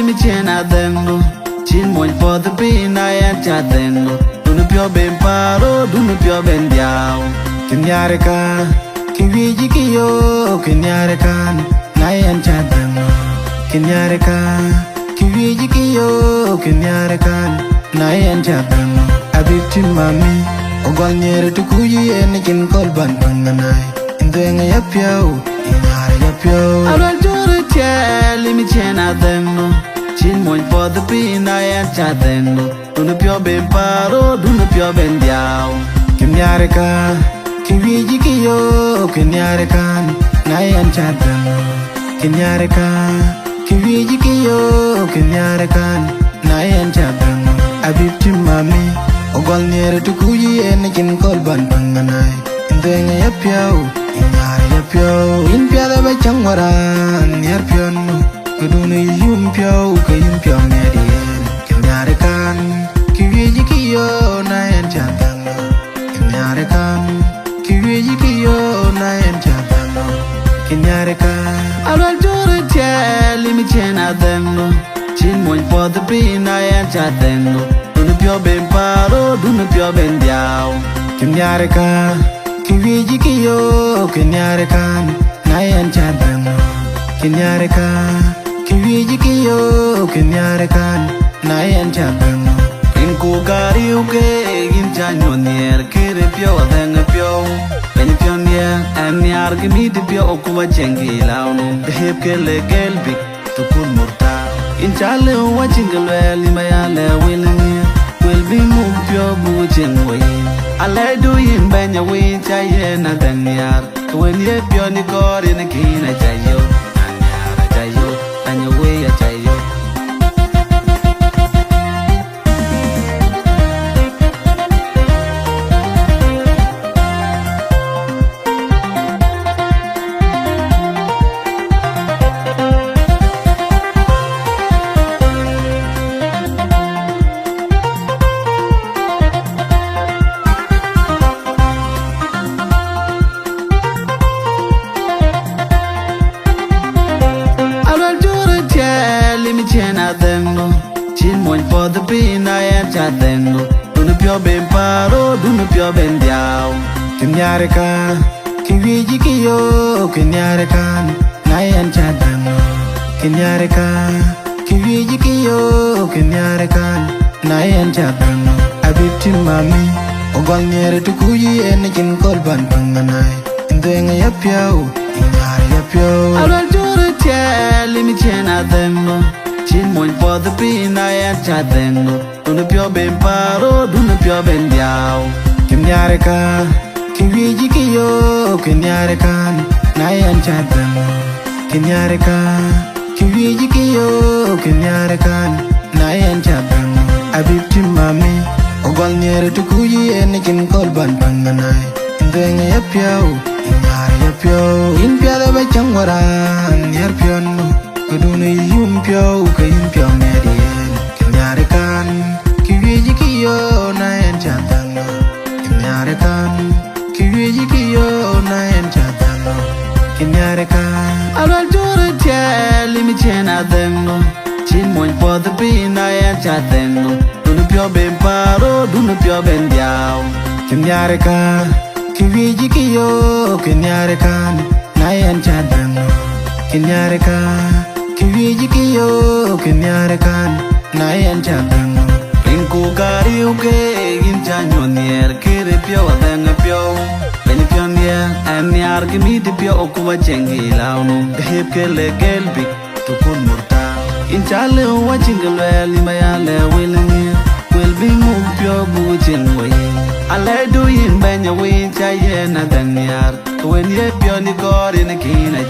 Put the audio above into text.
me chena dengo. Chin moin for the pain I am chadengo. Do no pure ben paro, do no pure ben diao. Kenyareka, kiwiji yo, kenyareka, nayan chadengo. Kenyareka, kiwiji yo, kenyareka, nayan chadengo. Abiti mami, ogwanyere tukuyi enikin kolban banganay. Indoenga yapyao, inyara yapyao. Aral jore cheli mi chena dengo. Chin moin for the pain I am chadengo. Do no pure ben paro, do no pure ben diao. Kenyareka, kiwiji yo, kenyareka, nayan chadengo. Kenyareka, kiwiji yo, kenyareka, nayan chadengo. Abiti mami, ogwanyere tukuyi enikin kolban banganay. Indoenga yapyao, inyara yapyao. Inpiada bachangwara, nyar pyono. Kuduni yumpyo, kayumpyo medien. Kenyarekan, kiwiji yo, nayan chadengo. Kenyarekan, kiwiji yo, nayan chadengo. Kenyarekan, aral jore cheli mi chena dengo. Chin moin for the pain I am chadengo. Do no pure ben paro, do no pure ben diao. Kenyareka, kiwiji yo, kenyarekan, nayan chadengo. Kenyareka, kiwiji yo, kenyarekan, nayan chadengo. Inko kari uke, inchanyo nier, kere pyo adanga pyo. Penye pyo nier, anyar gimi di pyo okuwa chengi launo. Dehep ke legel bik, tukul murta. Inchale uwa chingalwe, lima yale wilangir. Will be moved pure buching way. I let do in banya way, chayena danyar. When ye pyo ni kor in a kina chayo. Anyara chayo, anya way a chayo. Chena dengo, chin moin for the pain I am chadengo. Do no pure ben paro, do no pure ben diao. Kenyareka, kiwiji yo, kenyareka, nayan chadengo. Kenyareka, kiwiji yo, kenyareka, nayan chadengo. Abiti mami, ogwanyere tukuyi enikin kolban banganay. Indoenga yapyao, inyara yapyao. Aral jore cheli mi chena dengo. Chin moin for the pain I am chadengo. Do no pure ben paro, do no pure ben diao. Kenyareka, kiwiji yo, kenyareka, nayan chadengo. Kenyareka, kiwiji yo, kenyareka, nayan chadengo. Abiti mami, ogwanyere tukuyi enikin kolban banganay. Indoenga yapyao, inyara yapyao. Inpiada bachangwara, nyar pyono. Kuduni yumpyo, kayumpyo medien. Kenyarekan, kiwiji yo, nayan chadengo. Kenyarekan, kiwiji yo, nayan chadengo. Kenyarekan, aral jore cheli mi chena dengo. Chin moin for the pain I am chadengo. Do no pure ben paro, do no pure ben diao. Kenyareka, kiwiji yo, kenyarekan, nayan chadengo. Kenyareka, kiwiji yo, kenyarekan, nayan chadengo. Inko kari uke, inchanyo nier, kere pyo adanga pyo. Penye pyo nier, anyar gimi di pyo okuwa chengi launo. Dehep ke legel bik, tukul murta. Inchale uwa chingalwe, lima yale wilangir. Will be moved pyo buching way. I let do in banya way, chayena danyar. When ye pyo ni kor in a kina